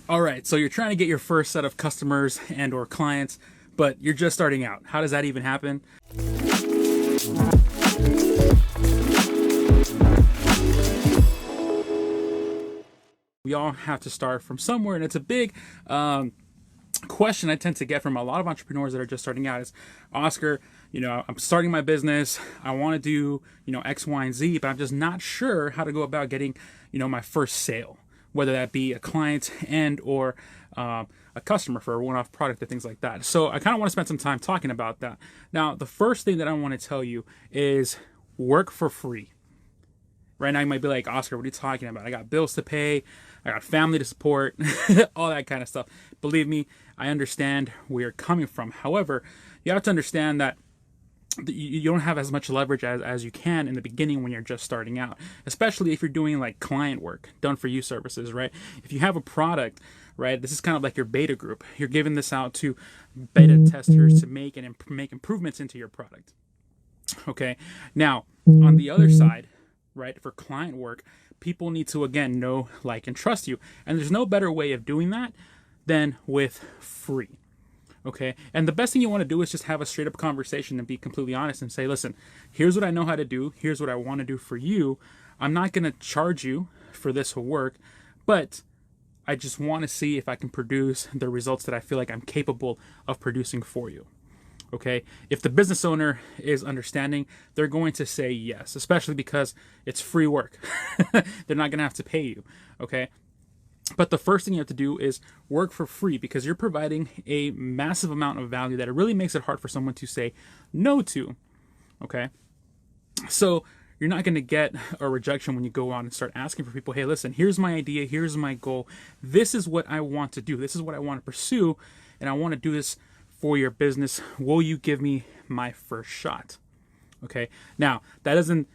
All right, so you're trying to get your first set of customers and or clients, but you're just starting out. How does that even happen? We all have to start from somewhere, and it's a big question I tend to get from a lot of entrepreneurs that are just starting out is, Oscar, I'm starting my business. I want to do, X, Y, and Z, but I'm just not sure how to go about getting, my first sale, whether that be a client and or a customer for a one-off product or things like that. So I kind of want to spend some time talking about that. Now, the first thing that I want to tell you is work for free. Right now you might be like, Oscar, what are you talking about? I got bills to pay. I got family to support, all that kind of stuff. Believe me, I understand where you're coming from. However, you have to understand that you don't have as much leverage as you can in the beginning when you're just starting out, especially if you're doing like client work, done for you services, right? If you have a product, right, this is kind of like your beta group. You're giving this out to beta testers to make improvements into your product. Okay. Now, on the other side, right, for client work, people need to, again, know, like, and trust you. And there's no better way of doing that than with free. Okay. And the best thing you want to do is just have a straight up conversation and be completely honest and say, listen, here's what I know how to do. Here's what I want to do for you. I'm not going to charge you for this work, but I just want to see if I can produce the results that I feel like I'm capable of producing for you. Okay. If the business owner is understanding, they're going to say yes, especially because it's free work. They're not going to have to pay you. Okay. But the first thing you have to do is work for free because you're providing a massive amount of value that it really makes it hard for someone to say no to. Okay. So you're not going to get a rejection when you go out and start asking for people, hey, listen, here's my idea. Here's my goal. This is what I want to do. This is what I want to pursue. And I want to do this for your business. Will you give me my first shot? Okay. Now that doesn't,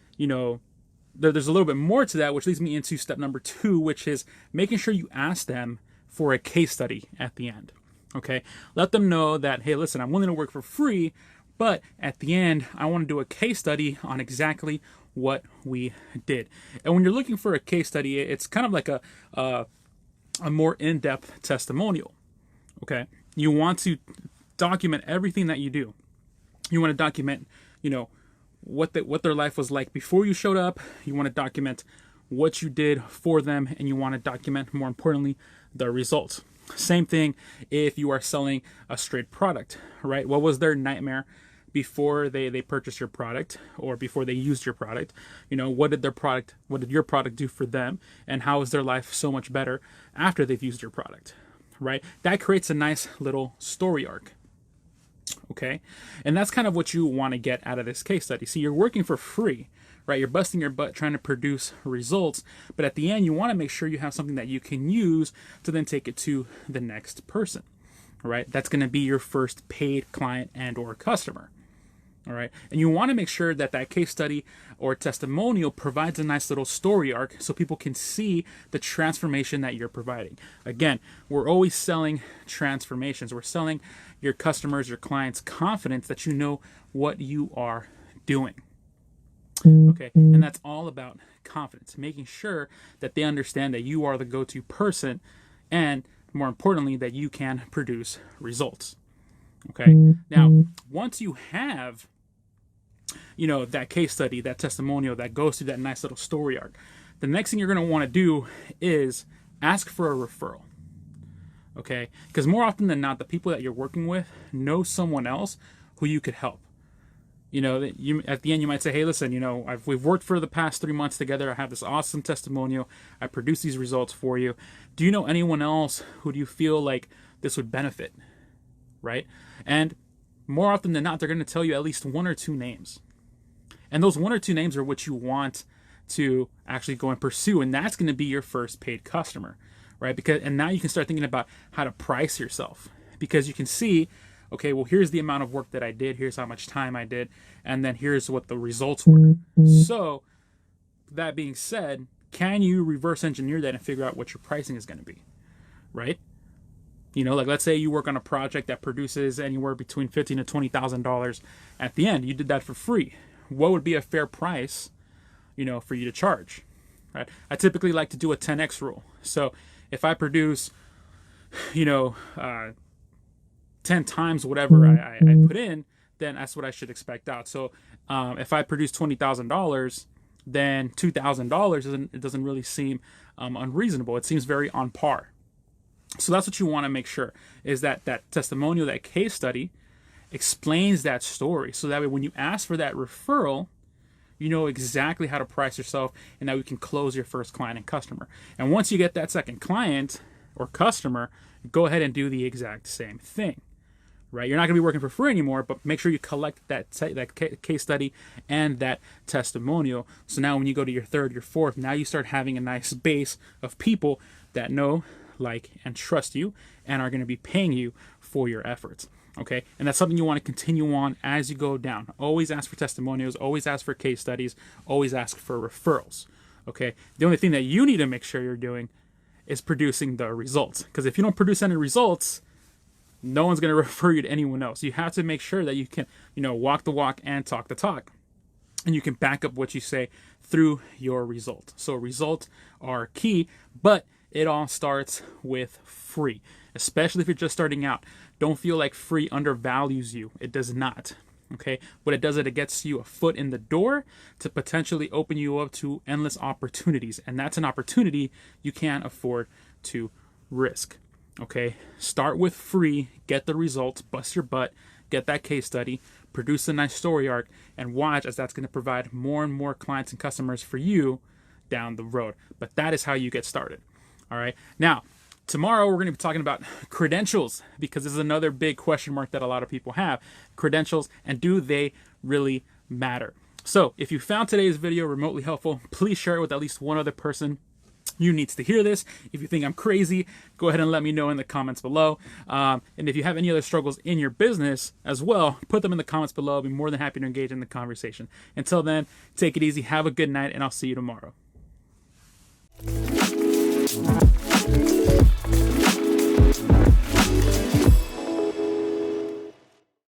there's a little bit more to that, which leads me into step number 2, which is making sure you ask them for a case study at the end. Okay. Let them know that, hey, listen, I'm willing to work for free, but at the end, I want to do a case study on exactly what we did. And when you're looking for a case study, it's kind of like a more in-depth testimonial. Okay. You want to document everything that you do. You want to document, what their life was like before you showed up. You want to document what you did for them, and you want to document, more importantly, the results. Same thing if you are selling a straight product, right? What was their nightmare before they purchased your product or before they used your product? What did your product do for them, and how is their life so much better after they've used your product, right? That creates a nice little story arc. Okay. And that's kind of what you want to get out of this case study. See, you're working for free, right? You're busting your butt trying to produce results, but at the end, you want to make sure you have something that you can use to then take it to the next person, right? That's going to be your first paid client and or customer. All right. And you want to make sure that that case study or testimonial provides a nice little story arc so people can see the transformation that you're providing. Again, we're always selling transformations. We're selling your customers, your clients, confidence that you know what you are doing. Okay. And that's all about confidence, making sure that they understand that you are the go-to person and, more importantly, that you can produce results. Okay. Now, once you have that case study, that testimonial that goes through that nice little story arc, the next thing you're going to want to do is ask for a referral. Okay. Because more often than not, the people that you're working with know someone else who you could help. At the end, you might say, hey, listen, we've worked for the past 3 months together. I have this awesome testimonial. I produce these results for you. Do you know anyone else who do you feel like this would benefit? Right. And more often than not, they're going to tell you at least 1 or 2 names. And those 1 or 2 names are what you want to actually go and pursue. And that's going to be your first paid customer, right? And now you can start thinking about how to price yourself, because you can see, okay, well, here's the amount of work that I did. Here's how much time I did. And then here's what the results were. So that being said, can you reverse engineer that and figure out what your pricing is going to be, right? Like let's say you work on a project that produces anywhere between $15,000 to $20,000 at the end. You did that for free. What would be a fair price, for you to charge, right? I typically like to do a 10x rule. So if I produce 10 times whatever I put in, then that's what I should expect out. So if I produce $20,000, then $2,000 doesn't really seem unreasonable. It seems very on par. So that's what you want to make sure, is that testimonial, that case study, explains that story. So that way when you ask for that referral, you know exactly how to price yourself, and that we can close your first client and customer. And once you get that second client or customer, go ahead and do the exact same thing. Right? You're not going to be working for free anymore, but make sure you collect that case study and that testimonial. So now when you go to your third, your fourth, now you start having a nice base of people that know, like, and trust you and are going to be paying you for your efforts. Okay? And that's something you want to continue on as you go down. Always ask for testimonials, always ask for case studies, always ask for referrals. Okay? The only thing that you need to make sure you're doing is producing the results. Because if you don't produce any results, no one's going to refer you to anyone else. You have to make sure that you can, walk the walk and talk the talk. And you can back up what you say through your result. So results are key, but it all starts with free, especially if you're just starting out. Don't feel like free undervalues you. It does not. Okay? What it does is it gets you a foot in the door to potentially open you up to endless opportunities. And that's an opportunity you can't afford to risk. Okay, start with free, get the results, bust your butt, get that case study, produce a nice story arc, and watch as that's going to provide more and more clients and customers for you down the road. But that is how you get started. All right, now tomorrow we're going to be talking about credentials, because this is another big question mark that a lot of people have. Credentials, and do they really matter? So if you found today's video remotely helpful, please share it with at least one other person who needs to hear this. If you think I'm crazy, go ahead and let me know in the comments below. And if you have any other struggles in your business as well, put them in the comments below. I'll be more than happy to engage in the conversation. Until then, take it easy, have a good night, and I'll see you tomorrow.